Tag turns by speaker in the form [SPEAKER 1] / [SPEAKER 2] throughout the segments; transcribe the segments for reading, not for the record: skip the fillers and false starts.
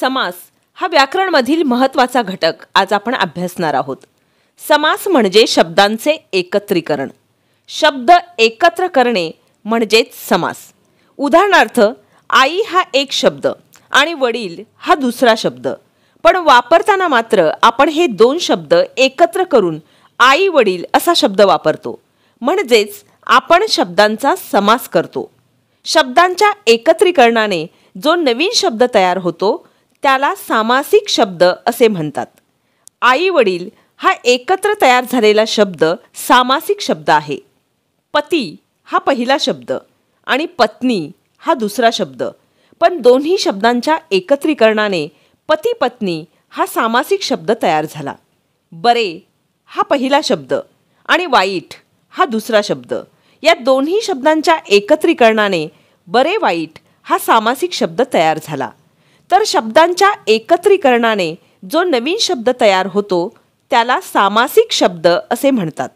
[SPEAKER 1] समास हा व्याकरणमधील महत्त्वाचा घटक आज आपण अभ्यासणार आहोत. समास म्हणजे शब्दांचे एकत्रीकरण. शब्द एकत्र करणे म्हणजेच समास. उदाहरणार्थ, आई हा एक शब्द आणि वडील हा दुसरा शब्द, पण वापरताना मात्र आपण हे दोन शब्द एकत्र करून आई वडील असा शब्द वापरतो, म्हणजेच आपण शब्दांचा समास करतो. शब्दांच्या एकत्रीकरणाने जो नवीन शब्द तयार होतो त्याला सामासिक शब्द असे म्हणतात. आई वडील हा एकत्र तयार झालेला शब्द सामासिक शब्द आहे. पती हा पहिला शब्द आणि पत्नी हा दुसरा शब्द, पण दोन्ही शब्दांच्या एकत्रीकरणाने पती पत्नी हा सामासिक शब्द तयार झाला. बरे हा पहिला शब्द आणि वाईट हा दुसरा शब्द, या दोन्ही शब्दांच्या एकत्रीकरणाने बरे वाईट हा सामासिक शब्द तयार झाला. तर शब्दांच्या एकत्रीकरणाने जो नवीन शब्द तयार होतो त्याला सामासिक शब्द असे म्हणतात.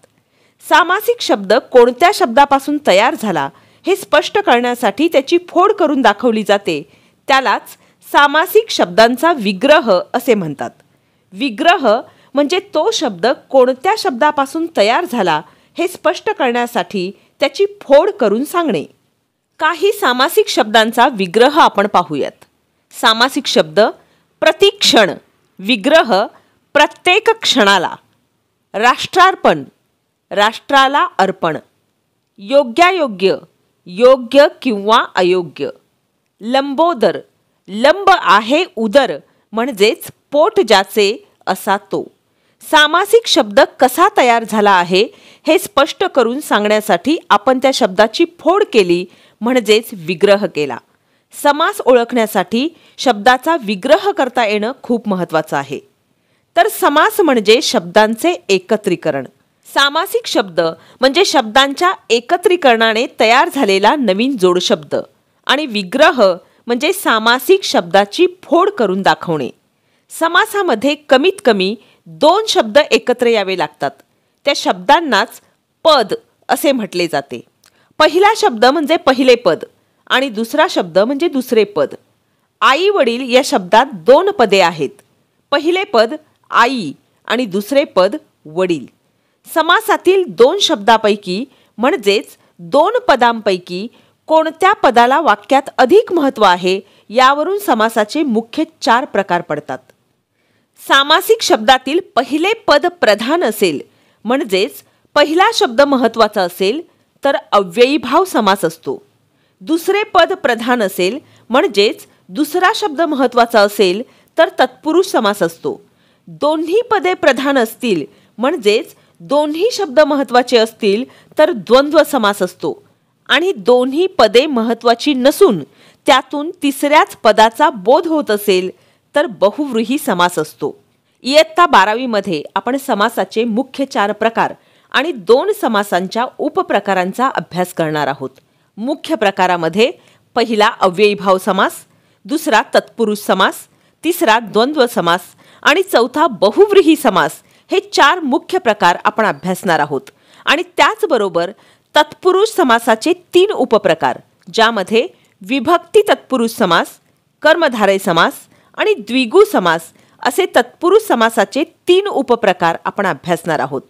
[SPEAKER 1] सामासिक शब्द कोणत्या शब्दापासून तयार झाला हे स्पष्ट करण्यासाठी त्याची फोड करून दाखवली जाते, त्यालाच सामासिक शब्दांचा विग्रह असे म्हणतात. विग्रह म्हणजे तो शब्द कोणत्या शब्दापासून तयार झाला हे स्पष्ट करण्यासाठी त्याची फोड करून सांगणे. काही सामासिक शब्दांचा विग्रह आपण पाहूयात. सामासिक शब्द प्रतिक्षण, विग्रह प्रत्येक क्षणाला. राष्ट्रार्पण, राष्ट्राला अर्पण. योग्यायोग्य, योग्य किंवा अयोग्य. लंबोदर, लंब आहे उदर म्हणजेच पोट ज्याचे असा तो. सामासिक शब्द कसा तयार झाला आहे हे स्पष्ट करून सांगण्यासाठी आपण त्या शब्दाची फोड केली, म्हणजेच विग्रह केला. समास ओळखण्यासाठी शब्दाचा विग्रह करता येणं खूप महत्त्वाचं आहे. तर समास म्हणजे शब्दांचे एकत्रीकरण. सामासिक शब्द म्हणजे शब्दांच्या एकत्रीकरणाने तयार झालेला नवीन जोडशब्द आणि विग्रह म्हणजे सामासिक शब्दाची फोड करून दाखवणे. समासामध्ये कमीत कमी दोन शब्द एकत्र यावे लागतात. त्या शब्दांनाच पद असे म्हटले जाते. पहिला शब्द म्हणजे पहिले पद आणि दुसरा शब्द म्हणजे दुसरे पद. आई वडील या शब्दात दोन पदे आहेत. पहिले पद आई आणि दुसरे पद वडील. समासातील दोन शब्दापैकी म्हणजेच दोन पदांपैकी कोणत्या पदाला वाक्यात अधिक महत्त्व आहे यावरून समासाचे मुख्य 4 प्रकार पडतात. सामासिक शब्दातील पहिले पद प्रधान असेल म्हणजेच पहिला शब्द महत्त्वाचा असेल तर अव्ययीभाव समास असतो. दुसरे पद प्रधान असेल म्हणजेच दुसरा शब्द महत्त्वाचा असेल तर तत्पुरुष समास असतो. दोन्ही पदे प्रधान असतील म्हणजेच दोन्ही शब्द महत्त्वाचे असतील तर द्वंद्व समास असतो. आणि दोन्ही पदे महत्त्वाची नसून त्यातून तिसऱ्याच पदाचा बोध होत असेल तर बहुव्रीही समास असतो. इयत्ता 12वी मध्ये आपण समासाचे मुख्य 4 प्रकार आणि 2 समासांच्या उपप्रकारांचा अभ्यास करणार आहोत. मुख्य प्रकारामध्ये पहिला अव्ययीभाव समास, दुसरा तत्पुरुष समास, तिसरा द्वंद्व समास आणि चौथा बहुव्रीही समास हे 4 मुख्य प्रकार आपण अभ्यासणार आहोत. आणि त्याचबरोबर तत्पुरुष समासाचे 3 उपप्रकार, ज्यामध्ये विभक्ती तत्पुरुष समास, कर्मधारय समास आणि द्विगु समास असे तत्पुरुष समासाचे 3 उपप्रकार आपण अभ्यासणार आहोत.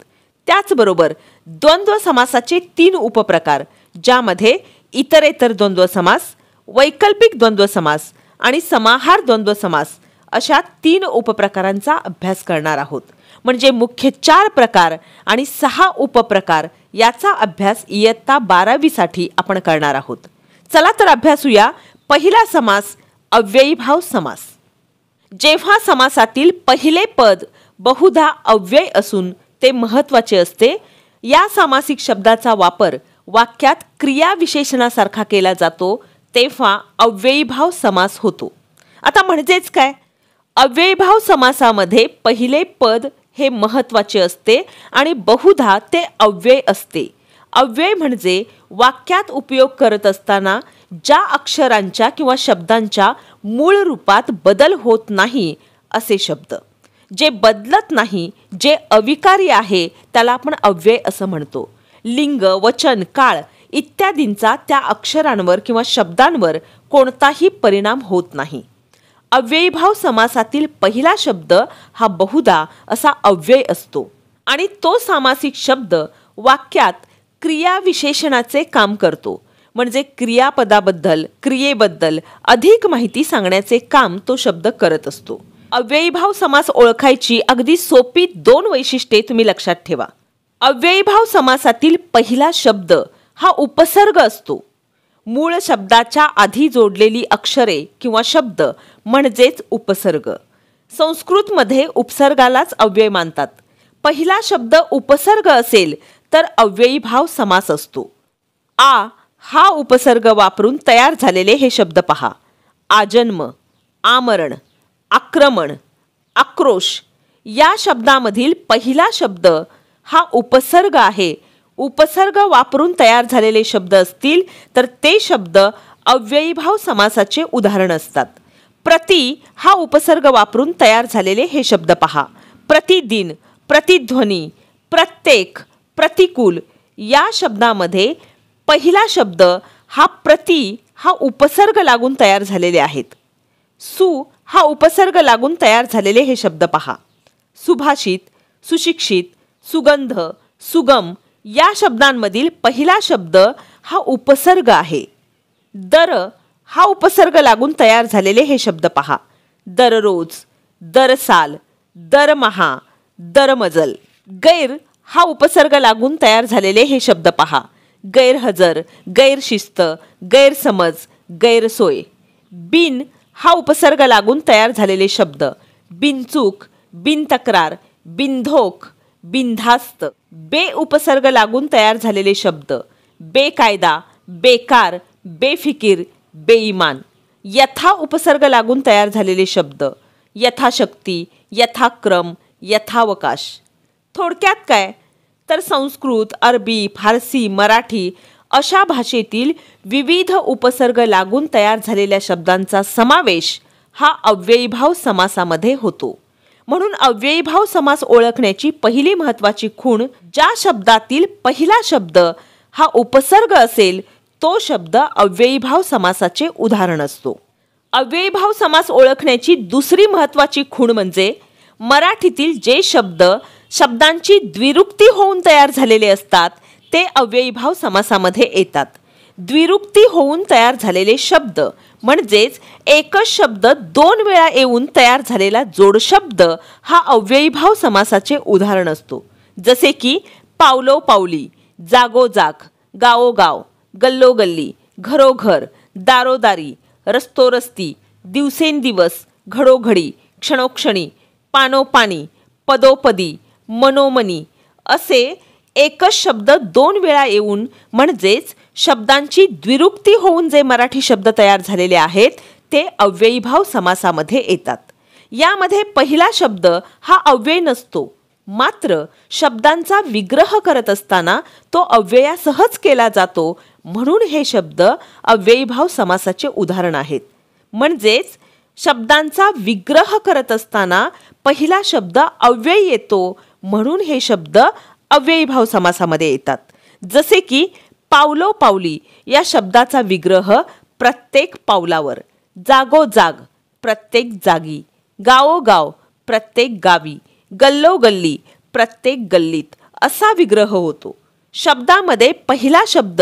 [SPEAKER 1] त्याचबरोबर द्वंद्व समासाचे 3 उपप्रकार, ज्यामध्ये इतरेतर द्वंद्व समास, वैकल्पिक द्वंद्व समास आणि समाहार द्वंद्व समास अशा 3 उपप्रकारांचा अभ्यास करणार आहोत. म्हणजे मुख्य 4 प्रकार आणि 6 उपप्रकार याचा अभ्यास इयत्ता 12वी साठी आपण करणार आहोत. चला तर अभ्यासूया. पहिला समास अव्ययीभाव समास. जेव्हा समासातील पहिले पद बहुधा अव्यय असून ते महत्त्वाचे असते, या सामासिक शब्दाचा वापर वाक्यात क्रियाविशेषणासारखा केला जातो, तेव्हा अव्ययीभाव समास होतो. आता म्हणजेच काय? अव्ययीभाव समासामध्ये पहिले पद हे महत्त्वाचे असते आणि बहुधा ते अव्यय असते. अव्यय म्हणजे वाक्यात उपयोग करत असताना ज्या अक्षरांच्या किंवा शब्दांच्या मूळ रूपात बदल होत नाही असे शब्द. जे बदलत नाही, जे अविकारी आहे त्याला आपण अव्यय असं म्हणतो. लिंग, वचन, काळ इत्यादींचा त्या अक्षरांवर किंवा शब्दांवर कोणताही परिणाम होत नाही. अव्ययीभाव समासातील पहिला शब्द हा बहुधा असा अव्यय असतो आणि तो सामासिक शब्द वाक्यात क्रियाविशेषणाचे काम करतो. म्हणजे क्रियापदाबद्दल, क्रियेबद्दल अधिक माहिती सांगण्याचे काम तो शब्द करत असतो. अव्ययीभाव समास ओळखायची अगदी सोपी 2 वैशिष्ट्ये तुम्ही लक्षात ठेवा. अव्ययीभाव समासातील पहिला शब्द हा उपसर्ग असतो. मूळ शब्दाच्या आधी जोडलेली अक्षरे किंवा शब्द म्हणजेच उपसर्ग. संस्कृतमध्ये उपसर्गालाच अव्यय मानतात. पहिला शब्द उपसर्ग असेल तर अव्ययीभाव समास असतो. आ हा उपसर्ग वापरून तयार झालेले हे शब्द पहा. आजन्म, आमरण, आक्रमण, आक्रोश या शब्दामधील पहिला शब्द हा उपसर्ग आहे. उपसर्ग वापरून तयार झालेले शब्द असतील तर ते शब्द अव्ययीभाव समासाचे उदाहरण असतात. प्रति हा उपसर्ग वापरून तयार झालेले हे शब्द पहा. प्रतिदिन, प्रतिध्वनी, प्रत्येक, प्रतिकूल या शब्दामध्ये पहिला शब्द हा प्रति हा उपसर्ग लागून तयार झालेले आहेत. सु हा उपसर्ग लागून तयार झालेले हे शब्द पहा. सुभाषित, सुशिक्षित, सुगंध, सुगम या शब्दांमधील पहिला शब्द हा उपसर्ग आहे. दर हा उपसर्ग लागून तयार झालेले हे शब्द पहा. दररोज, दरसाल, दरमहा, दरमजल. गैर हा उपसर्ग लागून तयार झालेले हे शब्द पहा. गैरहजर, गैरशिस्त, गैरसमज, गैरसोय. बिन हा उपसर्ग लागून तयार झालेले शब्द. बिनचूक, बिनतक्रार, बिनधोक, बिनधास्त. बे उपसर्ग लागून तयार झालेले शब्द. बेकायदा, बेकार, बेफिकीर, बेईमान. यथा उपसर्ग लागून तयार झालेले शब्द. यथाशक्ती, यथाक्रम, यथावकाश. थोडक्यात काय तर संस्कृत, अरबी, फारसी, मराठी अशा भाषेतील विविध उपसर्ग लागून तयार झालेल्या शब्दांचा समावेश हा अव्ययीभाव समासामध्ये होतो. म्हणून अव्ययीभाव समास ओळखण्याची पहिली महत्त्वाची खूण ज्या शब्दातील पहिला शब्द हा उपसर्ग असेल तो शब्द अव्ययीभाव समासाचे उदाहरण असतो. अव्ययीभाव समास ओळखण्याची दुसरी महत्त्वाची खूण म्हणजे मराठीतील जे शब्दांची द्विरुक्ती होऊन तयार झालेले असतात ते अव्ययीभाव समासामध्ये येतात. द्विरुक्ती होऊन तयार झालेले शब्द म्हणजेच एकच शब्द 2 वेळा येऊन तयार झालेला जोडशब्द हा अव्ययीभाव समासाचे उदाहरण असतो. जसे की पावलोपावली, जागोजाग, गावोगाव, गल्लोगल्ली, घरोघर, दारोदारी, रस्तोरस्ती, दिवसेंदिवस, घडोघडी, क्षणोक्षणी, पानोपानी, पदोपदी, मनोमनी असे एकच शब्द 2 वेळा येऊन म्हणजेच शब्दांची द्विरुक्ती होऊन जे मराठी शब्द तयार झालेले आहेत ते अव्ययीभाव समासामध्ये येतात. यामध्ये पहिला शब्द हा अव्यय नसतो. मात्र शब्दांचा विग्रह करत असताना तो अव्ययासहच केला जातो. म्हणून हे शब्द अव्ययीभाव समासाचे उदाहरण आहेत. म्हणजेच शब्दांचा विग्रह करत असताना पहिला शब्द अव्यय येतो. म्हणून हे शब्द अव्ययीभाव समासामध्ये येतात. जसे की पावलोपावली या शब्दाचा विग्रह प्रत्येक पावलावर, जागोजाग प्रत्येक जागी, गावोगाव प्रत्येक गावी, गल्लोगल्ली प्रत्येक गल्लीत असा विग्रह होतो. शब्दामध्ये पहिला शब्द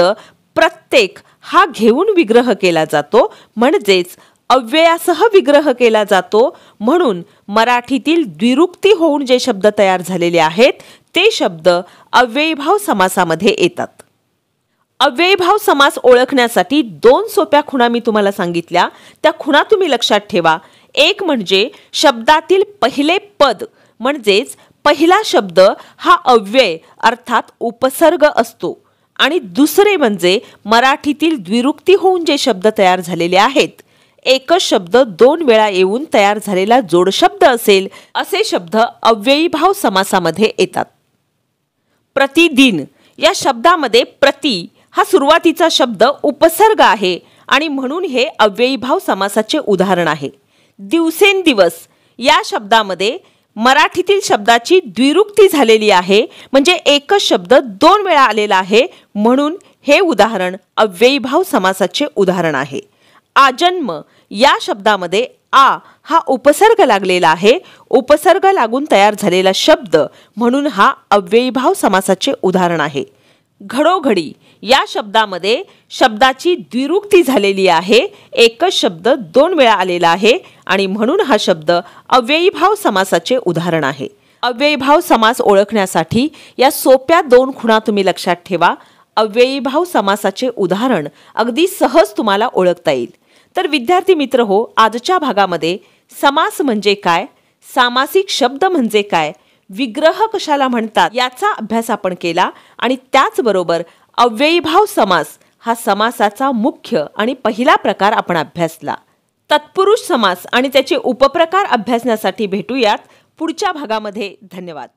[SPEAKER 1] प्रत्येक हा घेऊन विग्रह केला जातो. म्हणजेच अव्ययासह विग्रह केला जातो. म्हणून मराठीतील द्विरुक्ती होऊन जे शब्द तयार झालेले आहेत ते शब्द अव्ययीभाव समासामध्ये येतात. अव्ययीभाव समास ओळखण्यासाठी 2 सोप्या खुणा मी तुम्हाला सांगितल्या. त्या खुणा तुम्ही लक्षात ठेवा. एक म्हणजे शब्दातील पहिले पद म्हणजेच पहिला शब्द हा अव्यय अर्थात उपसर्ग असतो. आणि दुसरे म्हणजे मराठीतील द्विरुक्ती होऊन जे शब्द तयार झालेले आहेत एकच शब्द 2 वेळा येऊन तयार झालेला जोडशब्द असेल असे शब्द अव्ययीभाव समासामध्ये येतात. प्रतिदिन या शब्दामध्ये प्रति हा सुरुवातीचा शब्द उपसर्ग आहे आणि म्हणून हे अव्ययीभाव समासाचे उदाहरण आहे. दिवसेंदिवस या शब्दामध्ये मराठीतील शब्दाची द्विरुक्ती झालेली आहे. म्हणजे एकच शब्द 2 वेळा आलेला आहे. म्हणून हे उदाहरण अव्ययीभाव समासाचे उदाहरण आहे. आजन्म या शब्दामध्ये आ हा उपसर्ग लागलेला आहे. उपसर्ग लागून तयार झालेला शब्द म्हणून हा अव्ययीभाव समासाचे उदाहरण आहे. घडोघडी या शब्दामध्ये शब्दाची द्विरुक्ती झालेली आहे. एकच शब्द 2 वेळा आलेला आहे आणि म्हणून हा शब्द अव्ययीभाव समासाचे उदाहरण आहे. अव्ययीभाव समास ओळखण्यासाठी या सोप्या 2 खुणा तुम्ही लक्षात ठेवा. अव्ययीभाव समासाचे उदाहरण अगदी सहज तुम्हाला ओळखता येईल. तर विद्यार्थी मित्र हो, आजच्या भागामध्ये समास म्हणजे काय, सामासिक शब्द म्हणजे काय, विग्रह कशाला म्हणतात याचा अभ्यास आपण केला आणि त्याचबरोबर अव्ययीभाव समास हा समासाचा मुख्य आणि पहिला प्रकार आपण अभ्यासला. तत्पुरुष समास आणि त्याचे उपप्रकार अभ्यासण्यासाठी भेटूयात पुढच्या भागामध्ये. धन्यवाद.